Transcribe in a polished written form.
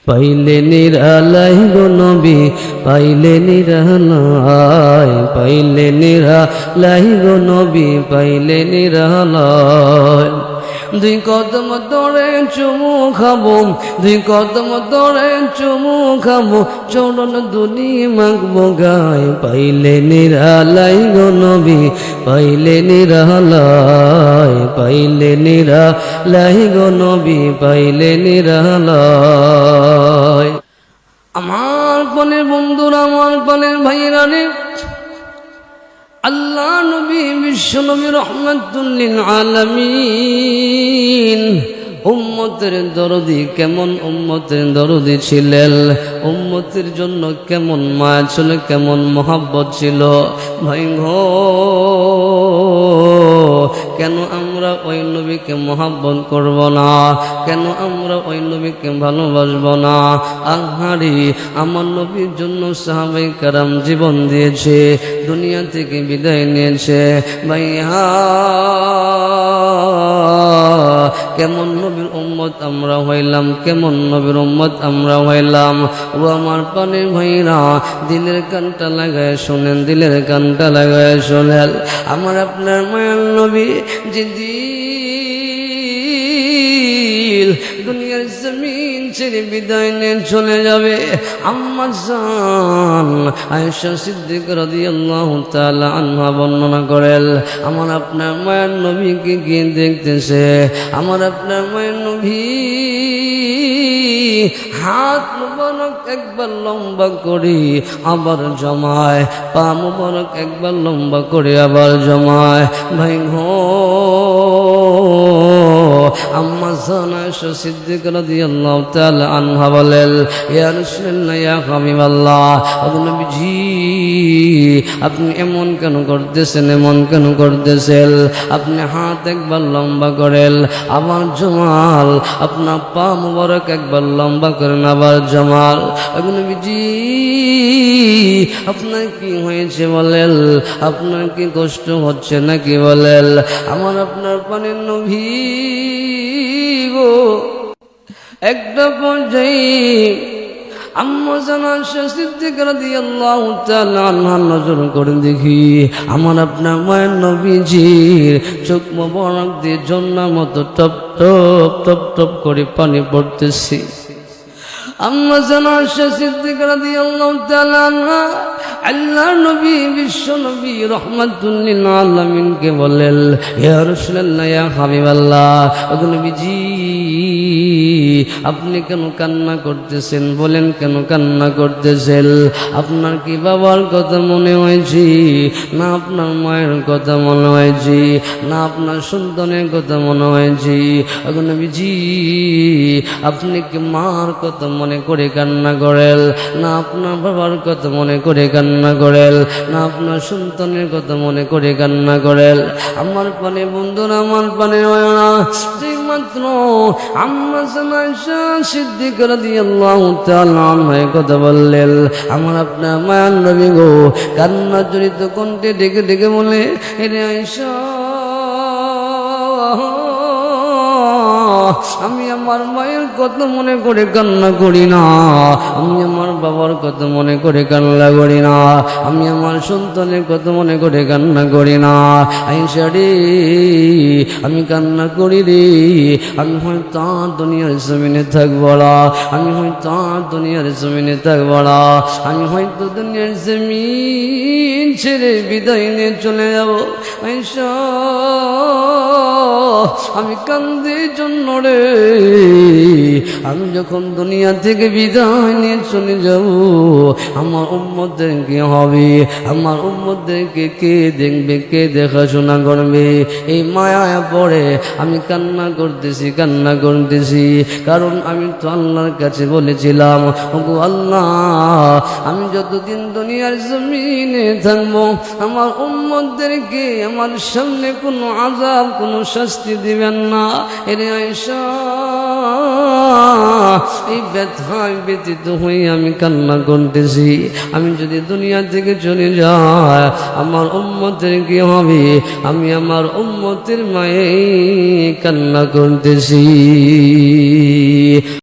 পাইলে নিরালাই গো নবী পাইলে নিরালাই, পাইলে নিরালাই গো নবী পাইলে নিরালাই। দুই কদম ধরে চুমু খাবো, দুই কদম ধরে চুমু খাবো, চরণ দুলি মাগবো গায়। পাইলে নিরালাই গো নবী পাইলে নিরালাই, পাইলে নিরালাই গো নবী পাইলে নিরালাই। আমার প্রাণের বন্ধুরা, আমার প্রাণের ভাইয়েরা রে, আল্লাহ নবী বিশ্ব নবী রহমাতুল লিল আলামিন উম্মতের দরদি, কেমন উম্মতের দরদি ছিলেন, উম্মতের জন্য কেমন মায়া ছিল, কেমন মহব্বত ছিল। ভাই গো, কেন আমরা ওই নবীকে মহব্বত করব না? কেন আমরা ওই নবীকে ভালোবাসব না? আহারি, আমার নবীর জন্য সাহাবায়ে কেরাম জীবন দিয়েছে, দুনিয়া থেকে বিদায় নিয়েছে। ভাইয়া, কেমন নবীর উম্মত আমরা হইলাম, কেমন নবীর উম্মত আমরা হইলাম। ও আমার প্রাণের ভাইরা, দিলের কানটা লাগায় শোনেন, দিলের কানটা লাগায় শোনেন। আমার আপনার মায়ার নবী যে দিল দুনিয়ার জমিন ছেড়ে বিদায় নিয়ে চলে যাবে, আম্মা জান আয়েশা সিদ্দিকা রাদিয়াল্লাহু তাআলা আনহা বর্ণনা করেন, আমার আপনার মায়ের নবীকে গিয়ে দেখতেছে। আমার আপনার মায়ের নবী হাত মুবারক একবার লম্বা করে আবার জমায়, পা মুবারক একবার লম্বা করে আবার জমায়। ভাই গো, আম্মা জান আয়েশা সিদ্দিকা রাদিয়াল্লাহু তাআলা আনহা বলেন, ইয়া রাসূলুল্লাহ, ইয়া হাবিবাল্লাহ, ওগো নবীজি আপনি এমন কেন করতেছেন, এমন কেন করতেছেন? আপনি হাত একবার লম্বা করেন আবার জমাল, আপনার পা মুবারক একবার লম্বা করেন আবার জমাল। ওগো নবীজি আপনার কি হয়েছে বলেন? আপনার কি কষ্ট হচ্ছে নাকি বলেন? আমার আপনার প্রাণের নবী গো, একটা পর্যায়ে আম্মা জান আয়েশা সিদ্দিকা রাদিয়াল্লাহু তাআলা আনহা নজর করে দেখি আমার আপনার মায়ের নবীজির চোখ মোবারক দিয়ে ঝর্ণার মতো টপ টপ টপ টপ করে পানি পড়তেছে। আম্মা জান আয়েশা সিদ্দিকা রাদিয়াল্লাহু তাআলা আনহা আল্লাহর নবী বিশ্ব নবী রহমাতুল লিল আলামিনকে বলেন, ইয়া রাসূলুল্লাহ, ইয়া হাবিবাল্লাহ, ওগো নবীজি আপনি কেন কান্না করতেছেন? বলেন কেন কান্না করতেছেন? আপনার কি বাবার কথা মনে হয়েছে, না আপনার মায়ের কথা মনে হয়েছে, না আপনার সন্তানের কথা মনে হয়েছে? ওগো নবীজি আপনি কি মার কথা মনে করে কান্না করেন, না আপনার বাবার কথা মনে করে কান্না করেন, না আপনার সন্তানের কথা মনে করে কান্না করেন? আমার পানে বন্ধুরা, আমার পানে মাত্র আম্মা জান আয়েশা সিদ্দিকা রাদিয়াল্লাহু তাআলা আনহা কথা বললেন, আমার আপনার মায়ার নবী গো কান্না জড়িত কণ্ঠে ডেকে ডেকে বলে, হে আয়েশা, আমি আমার মায়ের কথা মনে করে কান্না করি না, আমি আমার বাবার কথা মনে করে কান্না করি না, আমি আমার সন্তানের কথা মনে করে কান্না করি না। আয়েশা রে, আমি কান্না করি রে, আমি হয়তো আর দুনিয়ার জমিনে থাকবো না, আমি হয়তো আর দুনিয়ার জমিনে থাকবো না, আমি হয়তো দুনিয়ার জমিন ছেড়ে বিদায় নিয়ে চলে যাবো। আয়েশা, আমি কান্দি জন্য রে, আমি যখন দুনিয়া থেকে বিদায় নিয়ে চলে যাব, আমার উম্মতদের কি হবে? আমার উম্মতদেরকে কে দেখবে, কে দেখাশোনা করবে? এই মায়া পড়ে আমি কান্না করতেছি, কান্না করতেছি। কারণ আমি তো আল্লাহর কাছে বলেছিলাম, ওগো আল্লাহ, আমি যতদিন দুনিয়ার জমিনে থাকবো আমার উম্মতদেরকে আমার সামনে কোনো আযাব, কোনো শাস্তি দিবেন না। এরে আয়েশা, এই ব্যথায় ব্যতীত হয়ে আমি কান্না করতেছি। আমি যদি দুনিয়া থেকে চলে যাই আমার উম্মতের কি হবে? আমি আমার উম্মতের মায়ে কান্না করতেছি।